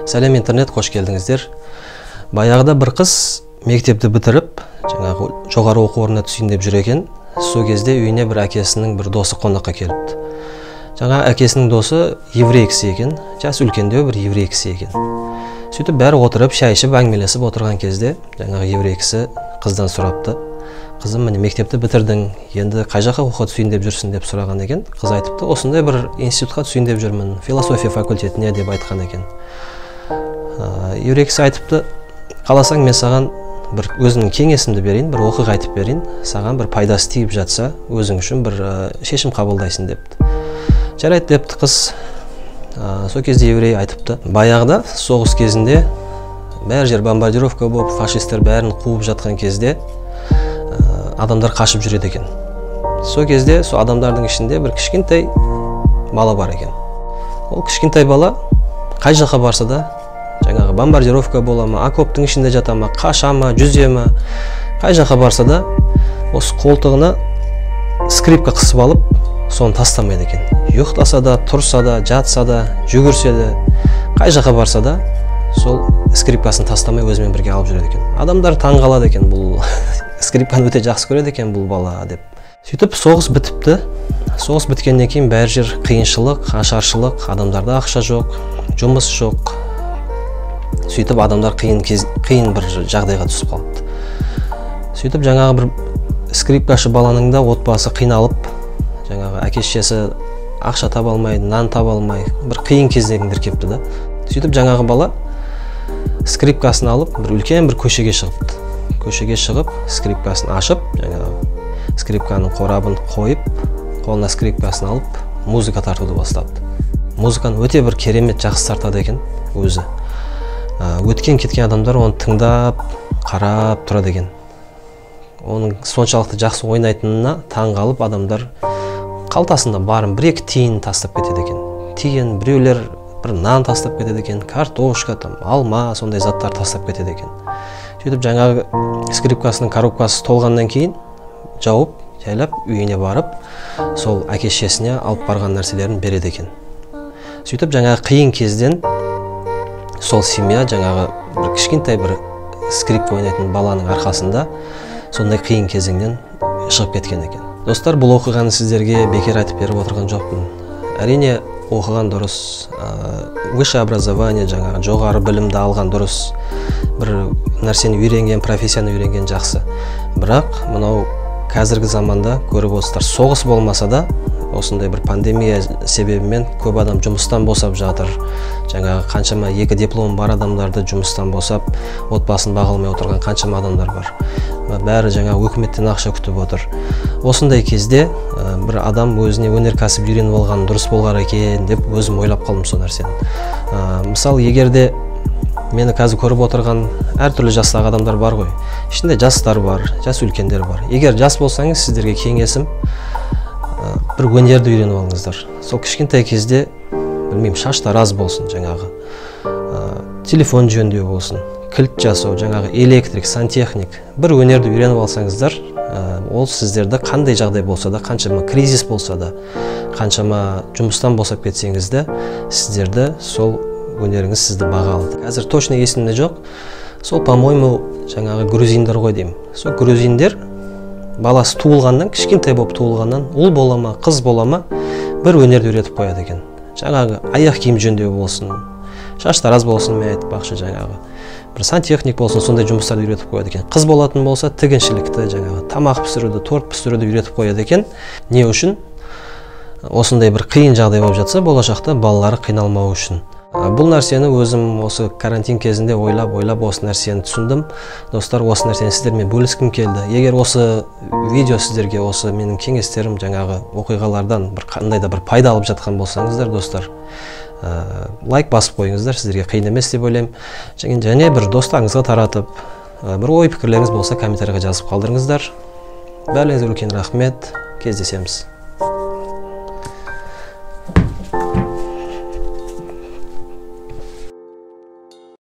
Сәлем интернет, қош келдіңіздер. Баяғыда бір қыз мектепті бітіріп, жаңағы жоғары оқу орнына түсейін деп жүр екен. Сол кезде үйіне бір әкесінің бір досы қонаққа келіпті. Жаңа әкесінің досы еврей кісі екен, жас үлкендеу бір еврей кісі екен. Сөйтіп бәрі отырып, шай ішіп, әңгімелесіп отырған кезде, жаңағы еврей кісі қыздан сұрапты. Қызым, міне мектепті бітірдің, енді қай жаққа оқуға түсейін деп жүрсің деп сұраған екен. Қыз айтыпты, осындай бір институтқа түсейін деп жүрмін, философия факультетіне деп айтқан екен. Еврей кісі айтыпты, қаласаң мен саған бір өзімнің кеңесімді берейін, бір оқиға айтып берейін, саған бір пайдасы тиіп жатса, өзің үшін бір шешім қабылдайсың депті. Жарайды депті қыз. Сол кезде еврей айтыпты, баяғыда соғыс кезінде бәрі жер бомбардировка болып, фашистер бәрін қуып жатқан кезде адамдар қашып жүреді екен. Сол кезде сол адамдардың ішінде бір кішкентай бала бар екен. Ол кішкентай бала қай жаққа барса да, жаңағы бомбардировка бола ма, окоптың ішінде жата ма, қаша ма, жүзе ма, қай жаққа барса да, осы қолтығына скрипка қысып алып, соны тастамайды екен. Ұйықтаса да, тұрса да, жатса да, жүгірсе де, қай жаққа барса да, сол скрипкасын тастамай өзімен бірге алып жүреді екен. Адамдар таң қалады екен, бұл скрипканы өте жақсы көреді екен бұл бала деп. Сөйтіп соғыс бітіпті. Соғыс біткеннен кейін бәр жер қиыншылық, ашаршылық, адамдарда ақша жоқ, жұмыс жоқ. Сөйтіп адамдар қиын бір жағдайға түсіп қалыпты. Сөйтіп жаңағы бір скрипкашы баланың да отбасы қиналып, жаңағы әке-шешесі ақша таба алмай, нан таба алмай, бір қиын кездерінде кепті да. Сөйтіп жаңағы бала скрипкасын алып, бір үлкен бір көшеге шығыпты. Көшеге шығып, скрипкасын ашып, жаңағы скрипканың қорабын қойып, қолына скрипкасын алып, музыка тартуды бастапты. Музыканы өте бір керемет жақсы тартады екен өзі. Өткен кеткен адамдар оны тыңдап, қарап тұрады екен. Оның соншалықты жақсы ойнайтынына таң қалып, адамдар қалтасында барын бір-екі тиын тастап кетеді екен. Тиын, біреулер бір нан тастап кетеді екен, картошка, алма, сондай заттар тастап кетеді екен. Сөйтіп жаңағы скрипкасының коробкасы толғаннан кейін жауып, жайлап үйіне барып, сол әке-шешесіне алып барған нәрселерін береді екен. Сөйтіп жаңағы қиын кезден сол семья жаңағы бір кішкентай бір скрипка ойнайтын баланың арқасында сондай қиын кезеңнен шығып кеткен екен. Достар, бұл оқиғаны сіздерге бекер айтып беріп отырған жоқпын. Әрине оқыған дұрыс, высшее образование, жаңағы жоғары білімді алған дұрыс, бір нәрсені үйренген, профессияны үйренген жақсы. Бірақ мынау қазіргі заманда көріп отырсыздар, соғыс болмаса да, осындай бір пандемия себебімен көп адам жұмыстан босап жатыр. Жаңағы қаншама екі диплом бар адамдарды жұмыстан босап, отбасын баға алмай отырған қаншама адамдар бар. Бәрі жаңа өкіметтен ақша күтіп отыр. Осындай кезде бір адам өзіне өнеркәсіп үйреніп алған дұрыс болар екен деп өзім ойлап қалдым сол нәрсені. Мысалы, егерде мені қазір көріп отырған әртүрлі жастағы адамдар бар ғой. Ішінде жастар бар, жас үлкендер бар. Егер жас болсаңыз, сіздерге кеңесім бір өнерді үйреніп алыңыздар. Сол кішкентай кезде, білмеймін, шаштар аз болсын, жаңағы телефон жөндеу болсын, кілт жасау, жаңағы электрик, сантехник, бір өнерді үйреніп алсаңыздар, ол сіздерді қандай жағдай болса да, қаншама кризис болса да, қаншама жұмыстан босап кетсеңіз де, сіздерді сол өнеріңіз сізді баға алды. Қазір точно есімде жоқ. Сол, по-моему, жаңағы грузиндар ғой деймін. Сол грузиндер баласы туылғаннан, кішкентай болып туылғаннан, ұл бола ма, қыз бола ма, бір өнерді үйретіп қояды екен. Жаңағы аяқ киім жөндеу болсын, шаштар аз болсын, мен айтпақшы, жаңағы бір сантехник болсын, сондай жұмыстарды үйретіп қояды екен. Қыз болатын болса, тігіншілікті, жаңағы тамақ пісіруді, торт пісіруді үйретіп қояды екен. Не үшін? Осындай бір қиын жағдай болып жатса, болашақта балалары қиналмау үшін. Бұл нәрсені өзім осы карантин кезінде ойлап осы нәрсені түсіндім. Достар, осы нәрсені сіздермен бөліскім келді. Егер осы видео сіздерге осы менің кеңестерім жаңағы оқиғалардан бір қандай да бір пайда алып жатқан болсаңыздар, достар, лайк басып қойыңыздар, сіздерге қиын емес деп ойлаймын. Және бір достарыңызға таратып, бір ой пікірлеріңіз болса комментарийға жазып қалдырыңыздар. Бәріңізге үлкен рахмет. Кездесеміз.